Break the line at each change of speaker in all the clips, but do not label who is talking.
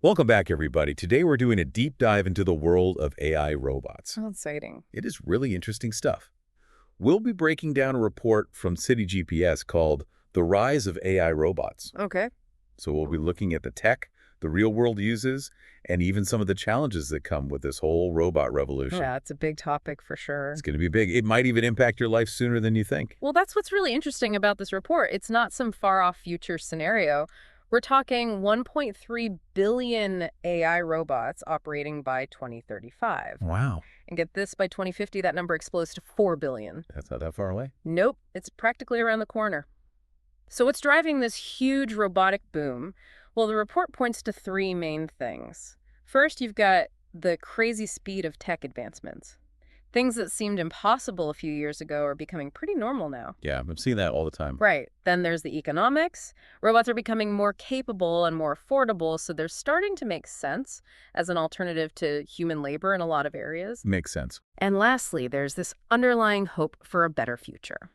Welcome back, everybody. Today we're doing a deep dive into the world of AI robots.
Oh, exciting.
It is really interesting stuff. We'll be breaking down a report from City GPS called The Rise of AI Robots.
Okay.
So we'll be looking at the tech, the real world uses, and even some of the challenges that come with this whole robot revolution.
Yeah, it's a big topic for sure.
It's going to be big. It might even impact your life sooner than you think.
Well, that's what's really interesting about this report. It's not some far-off future scenario. We're talking 1.3 billion AI robots operating by 2035.
Wow.
And get this, by 2050, that number explodes to 4 billion.
That's not that far away.
Nope, it's practically around the corner. So what's driving this huge robotic boom? Well, the report points to three main things. First, you've got the crazy speed of tech advancements. Things that seemed impossible a few years ago are becoming pretty normal now.
Yeah, I'm seeing that all the time.
Right. Then there's the economics. Robots are becoming more capable and more affordable, so they're starting to make sense as an alternative to human labor in a lot of areas.
Makes sense.
And lastly, there's this underlying hope for a better future.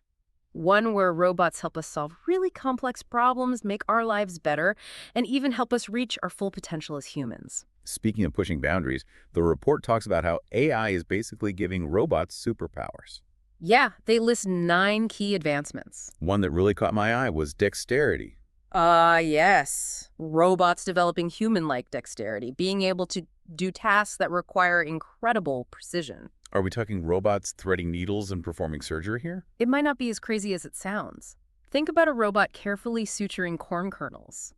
One where robots help us solve really complex problems, make our lives better, and even help us reach our full potential as humans.
Speaking of pushing boundaries, the report talks about how AI is basically giving robots superpowers.
Yeah, they list 9 key advancements.
One that really caught my eye was dexterity.
Yes. Robots developing human-like dexterity, being able to do tasks that require incredible precision.
Are we talking robots threading needles and performing surgery here?
It might not be as crazy as it sounds. Think about a robot carefully suturing corn kernels.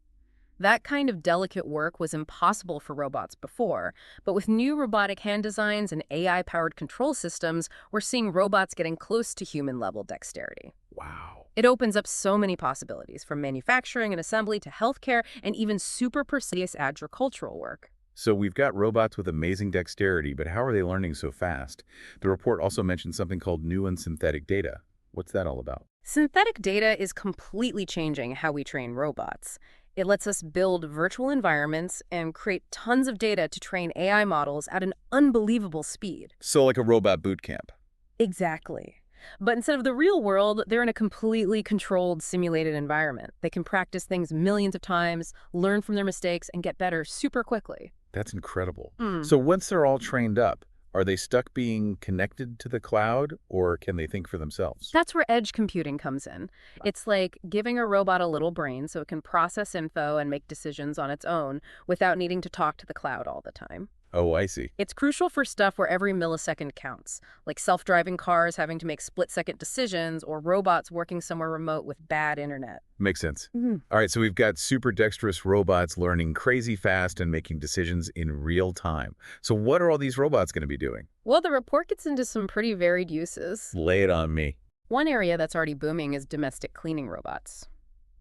That kind of delicate work was impossible for robots before, but with new robotic hand designs and AI-powered control systems, we're seeing robots getting close to human-level dexterity.
Wow.
It opens up so many possibilities, from manufacturing and assembly to healthcare and even super precise agricultural work.
So we've got robots with amazing dexterity, but how are they learning so fast? The report also mentioned something called new and synthetic data. What's that all about?
Synthetic data is completely changing how we train robots. It lets us build virtual environments and create tons of data to train AI models at an unbelievable speed.
So like a robot boot camp.
Exactly. But instead of the real world, they're in a completely controlled, simulated environment. They can practice things millions of times, learn from their mistakes, and get better super quickly.
That's incredible.
Mm.
So once they're all trained up, are they stuck being connected to the cloud, or can they think for themselves?
That's where edge computing comes in. It's like giving a robot a little brain so it can process info and make decisions on its own without needing to talk to the cloud all the time.
Oh, I see.
It's crucial for stuff where every millisecond counts, like self-driving cars having to make split-second decisions or robots working somewhere remote with bad internet.
Makes sense.
Mhm.
All right, so we've got super dexterous robots learning crazy fast and making decisions in real time. So what are all these robots going to be doing?
Well, the report gets into some pretty varied uses.
Lay it on me.
One area that's already booming is domestic cleaning robots.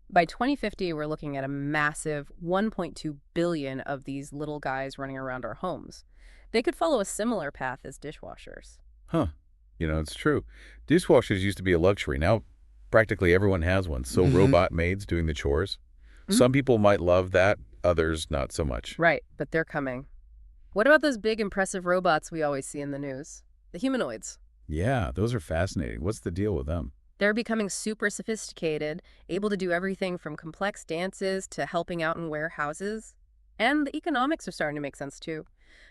By 2050, we're looking at a massive 1.2 billion of these little guys running around our homes. They could follow a similar path as dishwashers.
Huh. It's true. Dishwashers used to be a luxury. Now practically everyone has one. So robot maids doing the chores.
Mhm.
Some people might love that, others not so much.
Right, but they're coming. What about those big, impressive robots we always see in the news? The humanoids.
Yeah, those are fascinating. What's the deal with them?
They're becoming super sophisticated, able to do everything from complex dances to helping out in warehouses. And the economics are starting to make sense too.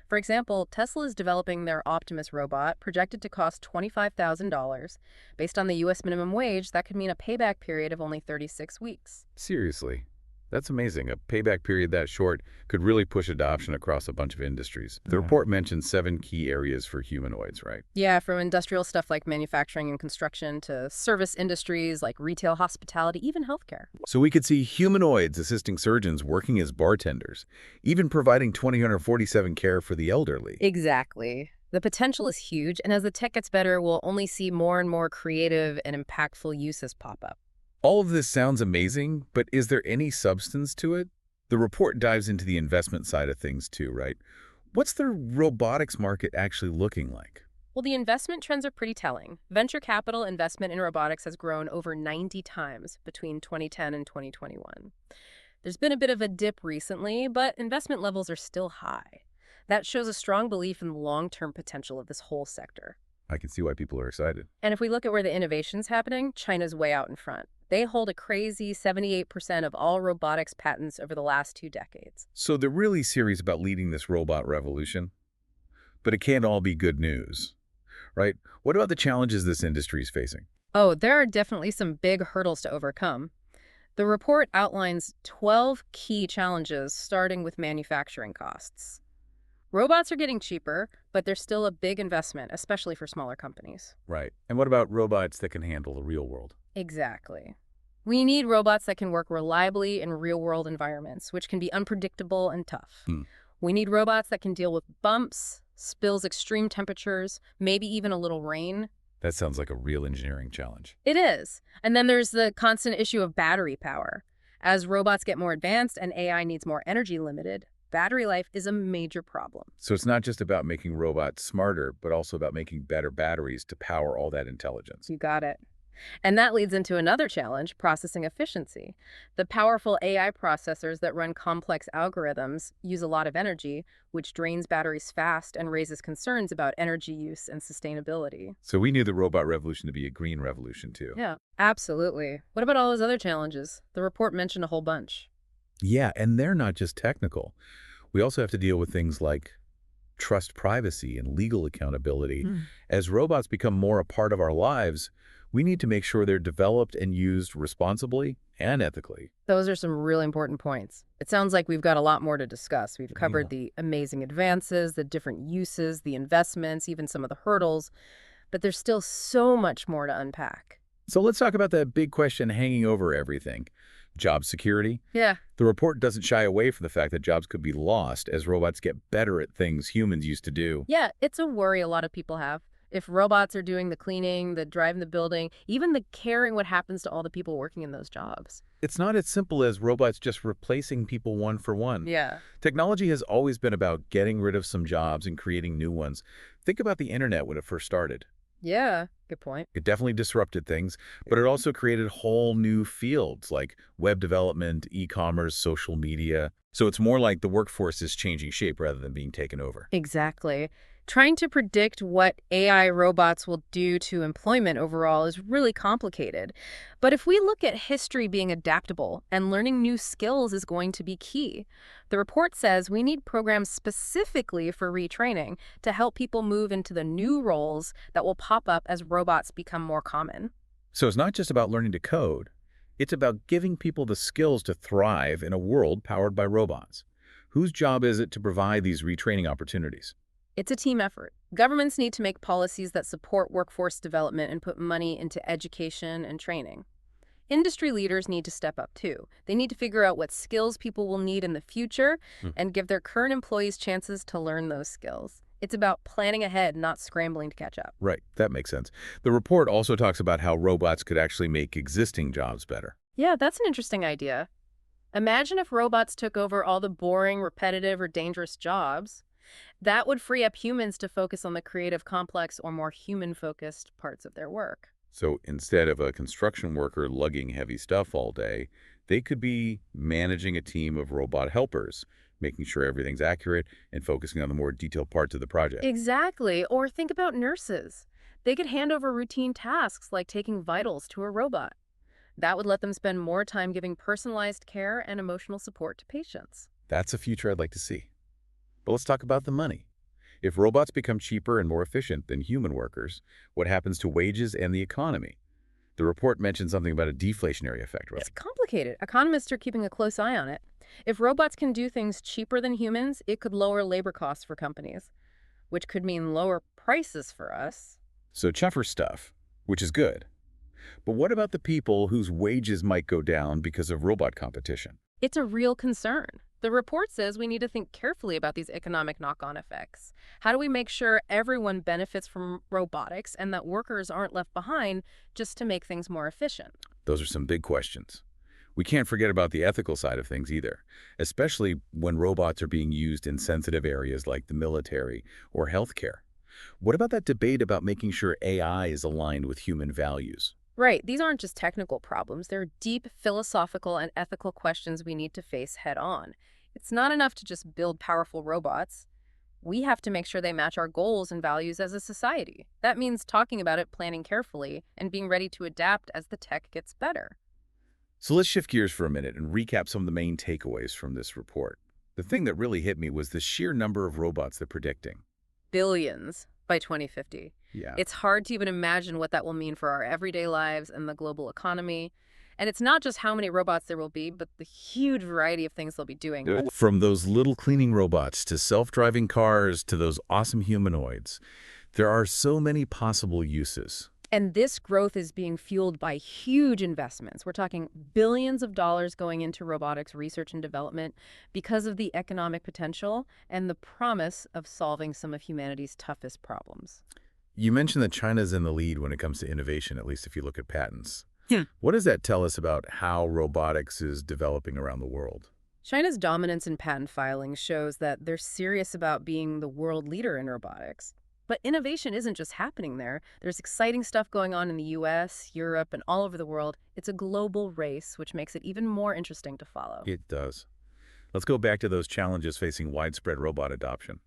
For example, Tesla is developing their Optimus robot, projected to cost $25,000. Based on the US minimum wage, that could mean a payback period of only 36 weeks.
Seriously. That's amazing. A payback period that short could really push adoption across a bunch of industries. The report mentions 7 key areas for humanoids, right?
Yeah, from industrial stuff like manufacturing and construction to service industries like retail, hospitality, even healthcare.
So we could see humanoids assisting surgeons working as bartenders, even providing 2047 care for the elderly.
Exactly. The potential is huge, and as the tech gets better, we'll only see more and more creative and impactful uses pop up.
All of this sounds amazing, but is there any substance to it? The report dives into the investment side of things too, right? What's the robotics market actually looking like?
Well, the investment trends are pretty telling. Venture capital investment in robotics has grown over 90 times between 2010 and 2021. There's been a bit of a dip recently, but investment levels are still high. That shows a strong belief in the long-term potential of this whole sector.
I can see why people are excited.
And if we look at where the innovation's happening, China's way out in front. They hold a crazy 78% of all robotics patents over the last 2 decades.
So they're really serious about leading this robot revolution, but it can't all be good news, right? What about the challenges this industry is facing?
Oh, there are definitely some big hurdles to overcome. The report outlines 12 key challenges, starting with manufacturing costs. Robots are getting cheaper, but they're still a big investment, especially for smaller companies.
Right. And what about robots that can handle the real world?
Exactly. We need robots that can work reliably in real-world environments, which can be unpredictable and tough.
Hmm.
We need robots that can deal with bumps, spills, extreme temperatures, maybe even a little rain.
That sounds like a real engineering challenge.
It is. And then there's the constant issue of battery power. As robots get more advanced and AI needs more energy limited, battery life is a major problem.
So it's not just about making robots smarter, but also about making better batteries to power all that intelligence.
You got it. And that leads into another challenge, processing efficiency. The powerful AI processors that run complex algorithms use a lot of energy, which drains batteries fast and raises concerns about energy use and sustainability.
So we knew the robot revolution to be a green revolution too.
Yeah, absolutely. What about all those other challenges? The report mentioned a whole bunch.
Yeah, and they're not just technical. We also have to deal with things like trust privacy and legal accountability.
Mm.
As robots become more a part of our lives, we need to make sure they're developed and used responsibly and ethically.
Those are some really important points. It sounds like we've got a lot more to discuss. We've
Yeah.
covered the amazing advances, the different uses, the investments, even some of the hurdles, but there's still so much more to unpack.
So let's talk about that big question hanging over everything, job security.
Yeah.
The report doesn't shy away from the fact that jobs could be lost as robots get better at things humans used to do.
Yeah, it's a worry a lot of people have. If robots are doing the cleaning, the driving the building, even the caring what happens to all the people working in those jobs.
It's not as simple as robots just replacing people one for one.
Yeah.
Technology has always been about getting rid of some jobs and creating new ones. Think about the internet when it first started.
Yeah, good point.
It definitely disrupted things, but it also created whole new fields like web development, e-commerce, social media. So it's more like the workforce is changing shape rather than being taken over.
Exactly. Trying to predict what AI robots will do to employment overall is really complicated. But if we look at history being adaptable and learning new skills is going to be key. The report says we need programs specifically for retraining to help people move into the new roles that will pop up as robots become more common.
So it's not just about learning to code. It's about giving people the skills to thrive in a world powered by robots. Whose job is it to provide these retraining opportunities?
It's a team effort. Governments need to make policies that support workforce development and put money into education and training. Industry leaders need to step up too. They need to figure out what skills people will need in the future
Hmm.
and give their current employees chances to learn those skills. It's about planning ahead, not scrambling to catch up.
Right, that makes sense. The report also talks about how robots could actually make existing jobs better.
Yeah, that's an interesting idea. Imagine if robots took over all the boring, repetitive, or dangerous jobs. That would free up humans to focus on the creative, complex, or more human-focused parts of their work.
So instead of a construction worker lugging heavy stuff all day, they could be managing a team of robot helpers, making sure everything's accurate and focusing on the more detailed parts of the project.
Exactly. Or think about nurses. They could hand over routine tasks like taking vitals to a robot. That would let them spend more time giving personalized care and emotional support to patients.
That's a future I'd like to see. But let's talk about the money. If robots become cheaper and more efficient than human workers, what happens to wages and the economy? The report mentioned something about a deflationary effect, right?
It's complicated. Economists are keeping a close eye on it. If robots can do things cheaper than humans, it could lower labor costs for companies, which could mean lower prices for us.
So chuffer stuff, which is good. But what about the people whose wages might go down because of robot competition?
It's a real concern. The report says we need to think carefully about these economic knock-on effects. How do we make sure everyone benefits from robotics and that workers aren't left behind just to make things more efficient?
Those are some big questions. We can't forget about the ethical side of things either, especially when robots are being used in sensitive areas like the military or healthcare. What about that debate about making sure AI is aligned with human values?
Right, these aren't just technical problems. They're deep philosophical and ethical questions we need to face head on. It's not enough to just build powerful robots. We have to make sure they match our goals and values as a society. That means talking about it, planning carefully, and being ready to adapt as the tech gets better.
So let's shift gears for a minute and recap some of the main takeaways from this report. The thing that really hit me was the sheer number of robots they're predicting.
Billions by 2050.
Yeah.
It's hard to even imagine what that will mean for our everyday lives and the global economy. And it's not just how many robots there will be, but the huge variety of things they'll be doing.
From those little cleaning robots to self-driving cars to those awesome humanoids, there are so many possible uses.
And this growth is being fueled by huge investments. We're talking billions of dollars going into robotics research and development because of the economic potential and the promise of solving some of humanity's toughest problems.
You mentioned that China's in the lead when it comes to innovation, at least if you look at patents.
Yeah.
What does that tell us about how robotics is developing around the world?
China's dominance in patent filing shows that they're serious about being the world leader in robotics. But innovation isn't just happening there. There's exciting stuff going on in the US, Europe, and all over the world. It's a global race, which makes it even more interesting to follow.
It does. Let's go back to those challenges facing widespread robot adoption.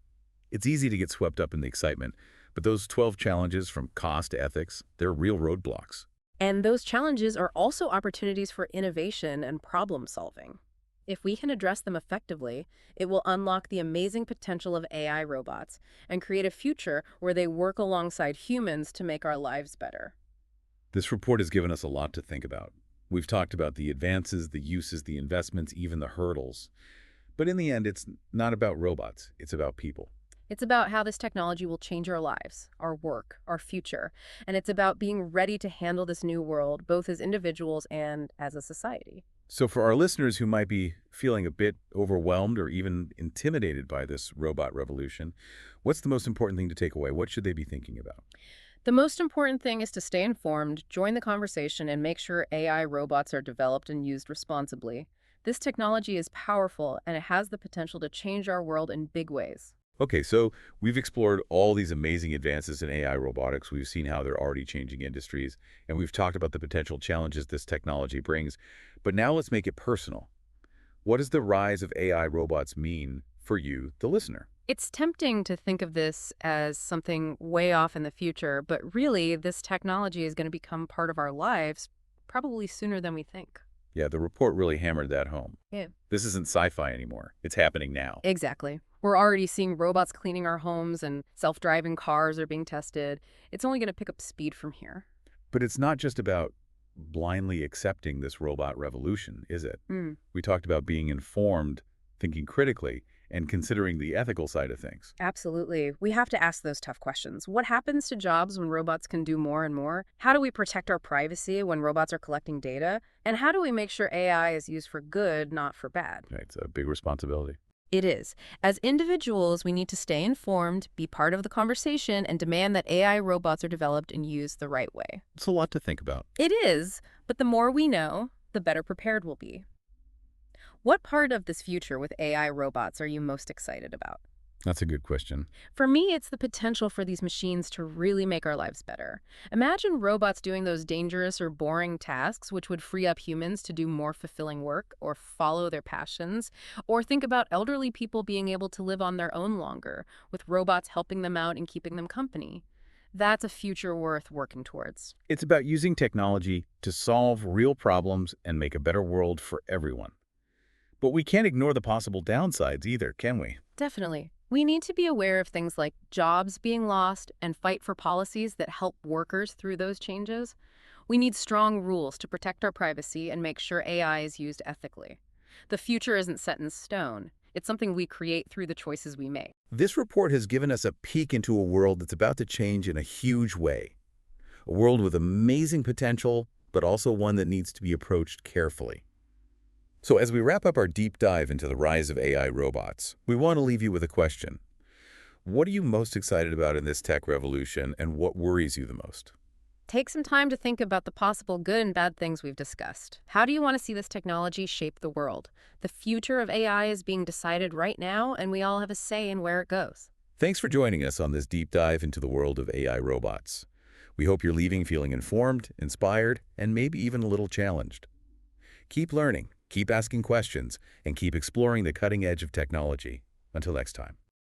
It's easy to get swept up in the excitement, but those 12 challenges from cost to ethics, they're real roadblocks.
And those challenges are also opportunities for innovation and problem solving. If we can address them effectively, it will unlock the amazing potential of AI robots and create a future where they work alongside humans to make our lives better.
This report has given us a lot to think about. We've talked about the advances, the uses, the investments, even the hurdles. But in the end, it's not about robots. It's about people.
It's about how this technology will change our lives, our work, our future, and it's about being ready to handle this new world, both as individuals and as a society.
So for our listeners who might be feeling a bit overwhelmed or even intimidated by this robot revolution, what's the most important thing to take away? What should they be thinking about?
The most important thing is to stay informed, join the conversation, and make sure AI robots are developed and used responsibly. This technology is powerful, and it has the potential to change our world in big ways.
Okay, so we've explored all these amazing advances in AI robotics. We've seen how they're already changing industries, and we've talked about the potential challenges this technology brings. But now let's make it personal. What does the rise of AI robots mean for you, the listener?
It's tempting to think of this as something way off in the future, but really, this technology is going to become part of our lives probably sooner than we think.
Yeah, the report really hammered that home.
Yeah.
This isn't sci-fi anymore. It's happening now.
Exactly. We're already seeing robots cleaning our homes and self-driving cars are being tested. It's only going to pick up speed from here.
But it's not just about blindly accepting this robot revolution, is it? We talked about being informed, thinking critically, and considering the ethical side of things.
Absolutely. We have to ask those tough questions. What happens to jobs when robots can do more and more? How do we protect our privacy when robots are collecting data? And how do we make sure AI is used for good, not for bad?
Right, it's a big responsibility.
It is. As individuals, we need to stay informed, be part of the conversation, and demand that AI robots are developed and used the right way.
It's a lot to think about.
It is, but the more we know, the better prepared we'll be. What part of this future with AI robots are you most excited about?
That's a good question.
For me, it's the potential for these machines to really make our lives better. Imagine robots doing those dangerous or boring tasks, which would free up humans to do more fulfilling work or follow their passions. Or think about elderly people being able to live on their own longer, with robots helping them out and keeping them company. That's a future worth working towards.
It's about using technology to solve real problems and make a better world for everyone. But we can't ignore the possible downsides either, can we?
Definitely. We need to be aware of things like jobs being lost and fight for policies that help workers through those changes. We need strong rules to protect our privacy and make sure AI is used ethically. The future isn't set in stone. It's something we create through the choices we make.
This report has given us a peek into a world that's about to change in a huge way. A world with amazing potential, but also one that needs to be approached carefully. So as we wrap up our deep dive into the rise of AI robots, we want to leave you with a question. What are you most excited about in this tech revolution, and what worries you the most?
Take some time to think about the possible good and bad things we've discussed. How do you want to see this technology shape the world? The future of AI is being decided right now, and we all have a say in where it goes.
Thanks for joining us on this deep dive into the world of AI robots. We hope you're leaving feeling informed, inspired, and maybe even a little challenged. Keep learning, keep asking questions, and keep exploring the cutting edge of technology. Until next time.